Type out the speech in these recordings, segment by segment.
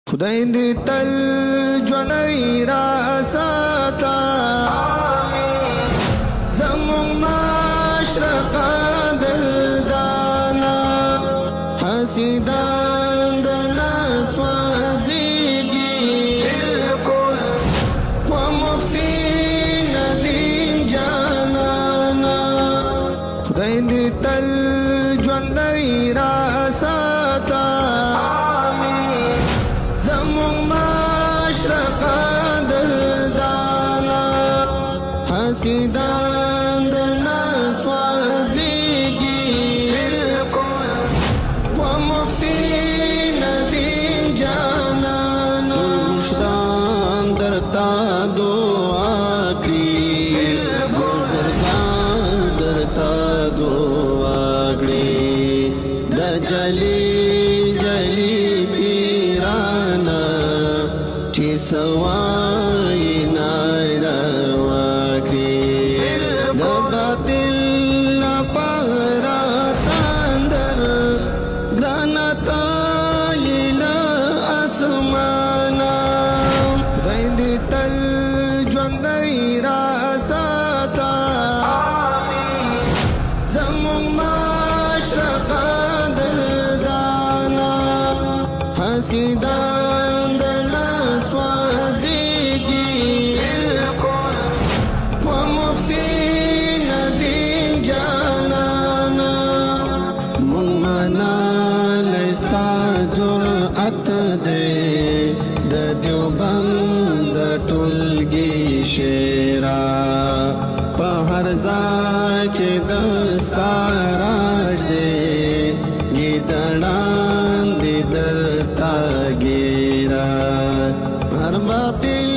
خدای دې تل ژوندی را ساته زموږ مشرقه دردانه حسیدان درنه سوځېږي و مفتي ندیم جانانه خدای دې تل ژوندی را ساته حسیدان درنه سوځېږي و مفتي ندیم جانانه مشران درته دعا کړي بزرګان درته دعا کړي د جلي جلي پیرانه چې سوای ناروا د باطل لپاره تندر ګرانه تایل اسمانه خدای دې تل ژوندی را ساته زموږ مشرقه دردانه حسیدان درنه سوځېږي جرأت دے د دیوبند ټولګي شعرا په هر ځای کې دستا راج دے ګیدړان دې درته ګیرا هر باطل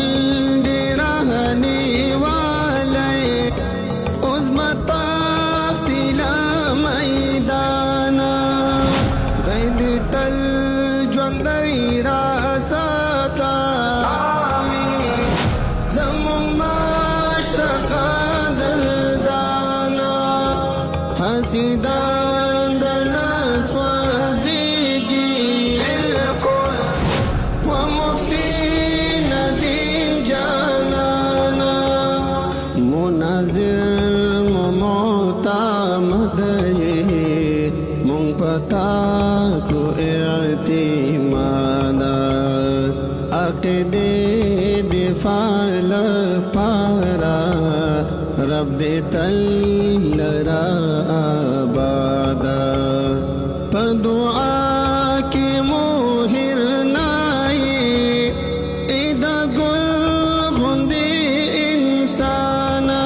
دې رهنیوالی اوس متاختی له میدانه خدای دې تل ژوندی را ساته زموږ مشرقه دردانه حسیدان درنه سوځېږي و مفتي ندیم جانانه مناظر معتمد مونږ پتا کو اعتمادا عقیدے دفاع لپارا رب دې تل لرا آبادا په دعا کې موهر نای ادا ګل غوندې انسانا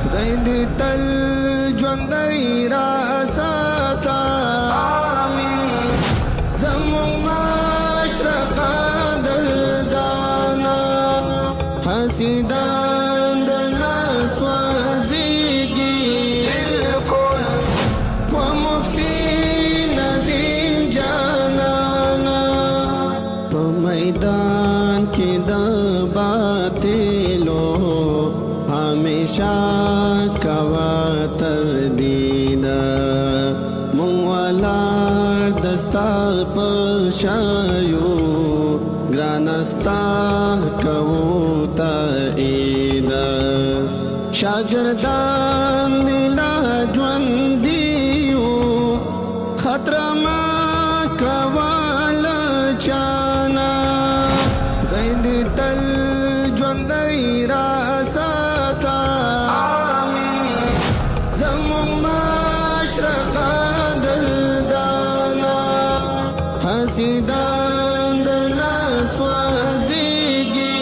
خدای دې تل ژوندی را ساته حسیدان درنه سوځېږي و مفتي ندیم جانانه په میدان کې د باطلو همیشه کوه تردیده مونږ ولاړ دستا په شایو ګرانستا کوو تایید شاگردان دلا ژوندیو خطر ما کوال چانا خدای دې تل ژوندی را ساته زموږ مشرقه دردانه حسیدان درنه سوځېږي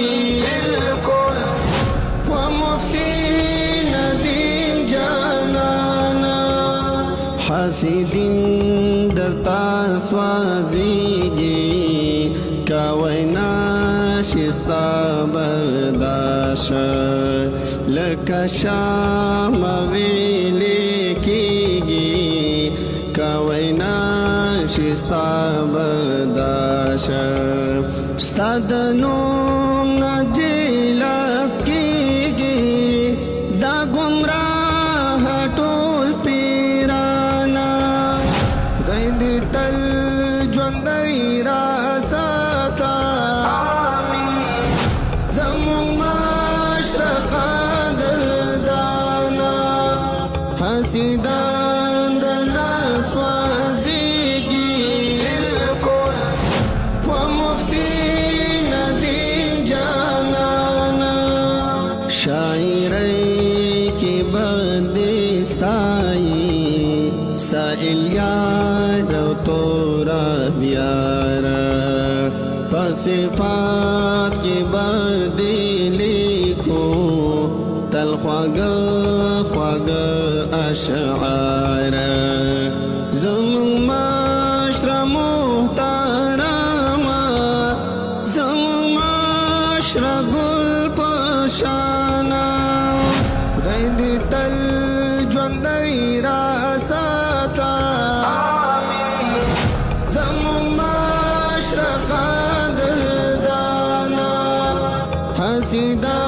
و مفتي ندیم جانانه حسیدین درته سوځېږي کوی نشي ستا برداشت لکه شمع ویلې کېږي کوی نشي ستا برداشت ستا د نوم نه جلس کېږي دا ګمراه ټول پیرانه خدای دې تل ژوندی را ساته هستی ندیم جانانا شاعری کی بدستائی سائل یار و تورا بیارا صفات کی بدلی کو تل خواگ اشعار زمون معاشره محترمه زمون معاشره گل پشانه خدای دې تل ژوندی را ساته زمون معاشره قدردانه حسیده